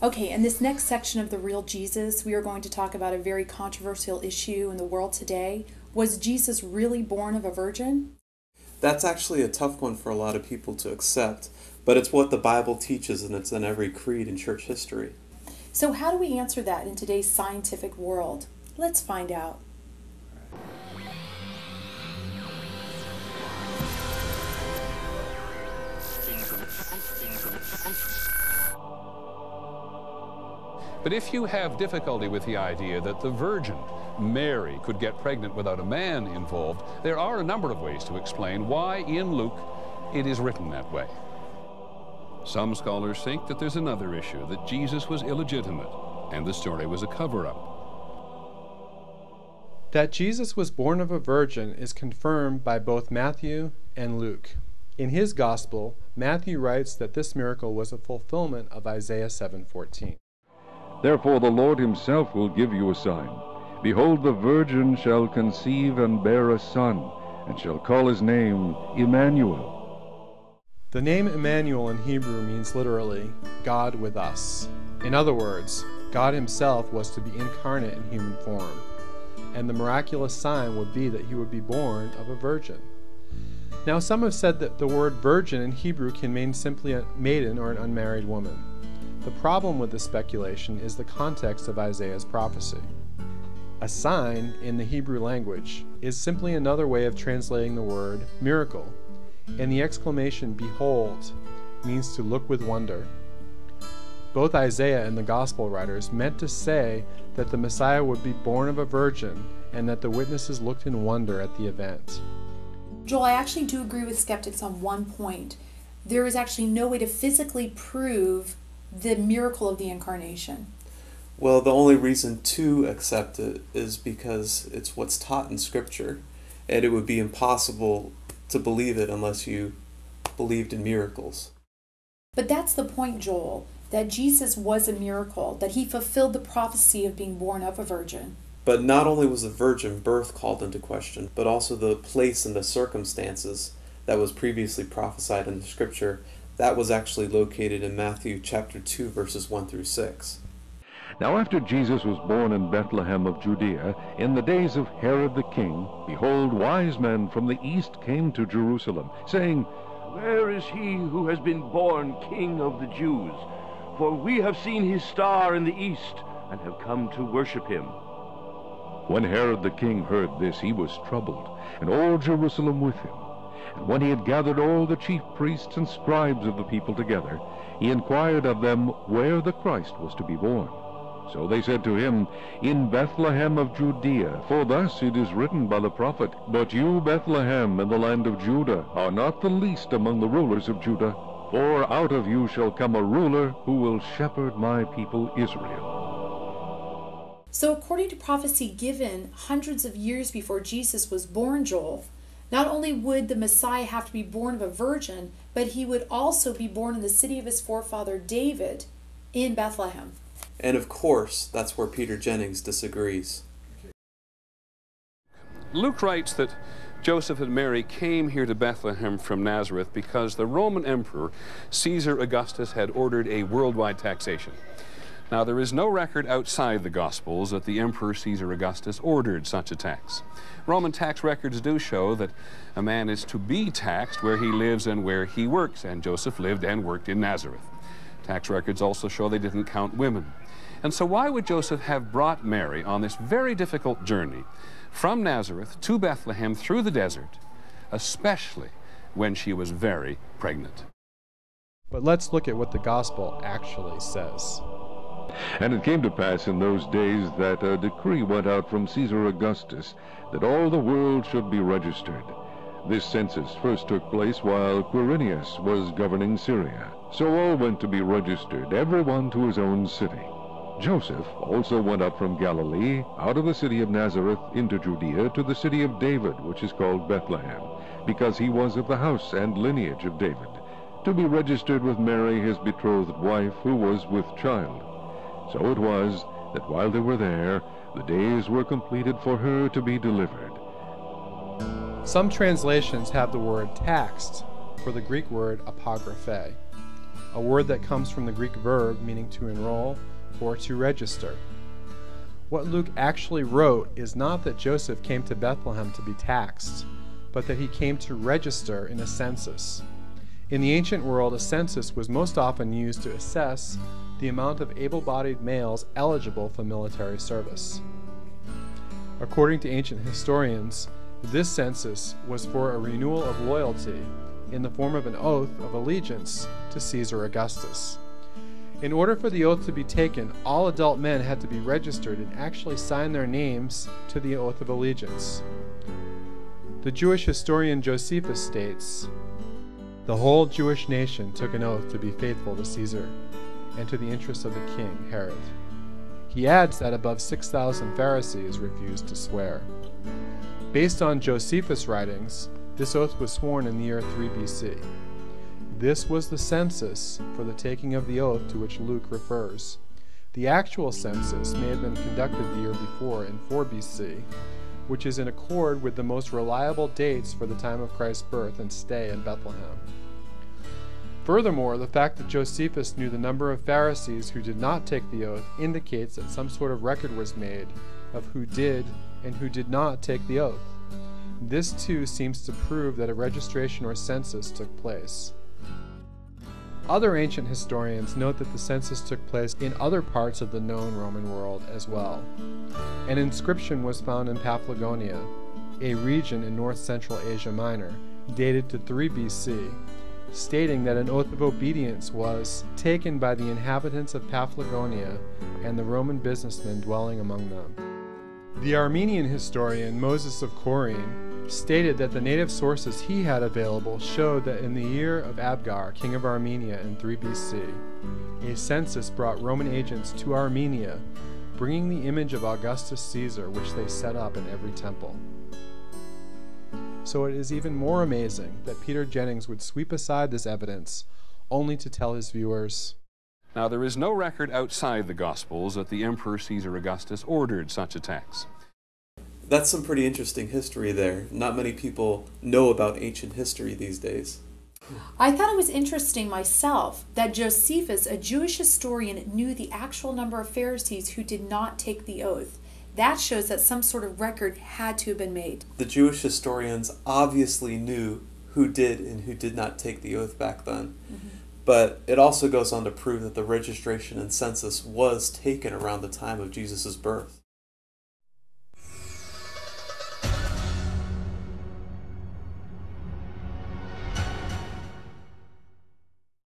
Okay, in this next section of The Real Jesus, we are going to talk about a very controversial issue in the world today. Was Jesus really born of a virgin? That's actually a tough one for a lot of people to accept, but it's what the Bible teaches, and it's in every creed in church history. So how do we answer that in today's scientific world? Let's find out. But if you have difficulty with the idea that the Virgin Mary could get pregnant without a man involved, there are a number of ways to explain why in Luke it is written that way. Some scholars think that there's another issue, that Jesus was illegitimate and the story was a cover-up. That Jesus was born of a virgin is confirmed by both Matthew and Luke. In his gospel, Matthew writes that this miracle was a fulfillment of Isaiah 7:14. Therefore the Lord himself will give you a sign. Behold, the virgin shall conceive and bear a son, and shall call his name Immanuel. The name Immanuel in Hebrew means literally, God with us. In other words, God himself was to be incarnate in human form, and the miraculous sign would be that he would be born of a virgin. Now, some have said that the word virgin in Hebrew can mean simply a maiden or an unmarried woman. The problem with this speculation is the context of Isaiah's prophecy. A sign in the Hebrew language is simply another way of translating the word miracle, and the exclamation "behold" means to look with wonder. Both Isaiah and the Gospel writers meant to say that the Messiah would be born of a virgin and that the witnesses looked in wonder at the event. Joel, I actually do agree with skeptics on one point. There is actually no way to physically prove the miracle of the incarnation. Well, the only reason to accept it is because it's what's taught in Scripture, and it would be impossible to believe it unless you believed in miracles. But that's the point, Joel, that Jesus was a miracle, that he fulfilled the prophecy of being born of a virgin. But not only was the virgin birth called into question, but also the place and the circumstances that was previously prophesied in the Scripture. That was actually located in Matthew chapter 2, verses 1 through 6. Now after Jesus was born in Bethlehem of Judea, in the days of Herod the king, behold, wise men from the east came to Jerusalem, saying, Where is he who has been born King of the Jews? For we have seen his star in the east, and have come to worship him. When Herod the king heard this, he was troubled, and all Jerusalem with him. And when he had gathered all the chief priests and scribes of the people together, he inquired of them where the Christ was to be born. So they said to him, In Bethlehem of Judea, for thus it is written by the prophet, But you, Bethlehem, in the land of Judah, are not the least among the rulers of Judah, for out of you shall come a ruler who will shepherd my people Israel. So according to prophecy given hundreds of years before Jesus was born, Joel, not only would the Messiah have to be born of a virgin, but he would also be born in the city of his forefather David in Bethlehem. And of course, that's where Peter Jennings disagrees. Luke writes that Joseph and Mary came here to Bethlehem from Nazareth because the Roman Emperor Caesar Augustus had ordered a worldwide taxation. Now, there is no record outside the Gospels that the Emperor Caesar Augustus ordered such a tax. Roman tax records do show that a man is to be taxed where he lives and where he works, and Joseph lived and worked in Nazareth. Tax records also show they didn't count women. And so why would Joseph have brought Mary on this very difficult journey from Nazareth to Bethlehem through the desert, especially when she was very pregnant? But let's look at what the Gospel actually says. And it came to pass in those days that a decree went out from Caesar Augustus that all the world should be registered. This census first took place while Quirinius was governing Syria. So all went to be registered, every one to his own city. Joseph also went up from Galilee, out of the city of Nazareth, into Judea, to the city of David, which is called Bethlehem, because he was of the house and lineage of David, to be registered with Mary, his betrothed wife, who was with child. So it was that while they were there, the days were completed for her to be delivered. Some translations have the word taxed for the Greek word apographe. a word that comes from the Greek verb meaning to enroll or to register. What Luke actually wrote is not that Joseph came to Bethlehem to be taxed, but that he came to register in a census. In the ancient world, a census was most often used to assess the amount of able-bodied males eligible for military service. According to ancient historians, this census was for a renewal of loyalty in the form of an oath of allegiance to Caesar Augustus. In order for the oath to be taken, all adult men had to be registered and actually sign their names to the oath of allegiance. The Jewish historian Josephus states, "The whole Jewish nation took an oath to be faithful to Caesar and to the interests of the king, Herod." He adds that above 6,000 Pharisees refused to swear. Based on Josephus' writings, this oath was sworn in the year 3 BC. This was the census for the taking of the oath to which Luke refers. The actual census may have been conducted the year before in 4 BC, which is in accord with the most reliable dates for the time of Christ's birth and stay in Bethlehem. Furthermore, the fact that Josephus knew the number of Pharisees who did not take the oath indicates that some sort of record was made of who did and who did not take the oath. This too seems to prove that a registration or census took place. Other ancient historians note that the census took place in other parts of the known Roman world as well. An inscription was found in Paphlagonia, a region in north-central Asia Minor, dated to 3 BC, stating that an oath of obedience was taken by the inhabitants of Paphlagonia and the Roman businessmen dwelling among them. The Armenian historian Moses of Chorene stated that the native sources he had available showed that in the year of Abgar, king of Armenia in 3 BC, a census brought Roman agents to Armenia, bringing the image of Augustus Caesar, which they set up in every temple. So it is even more amazing that Peter Jennings would sweep aside this evidence only to tell his viewers, Now, there is no record outside the Gospels that the Emperor Caesar Augustus ordered such a tax. That's some pretty interesting history there. Not many people know about ancient history these days. I thought it was interesting myself that Josephus, a Jewish historian, knew the actual number of Pharisees who did not take the oath. That shows that some sort of record had to have been made. The Jewish historians obviously knew who did and who did not take the oath back then. Mm-hmm. But it also goes on to prove that the registration and census was taken around the time of Jesus' birth.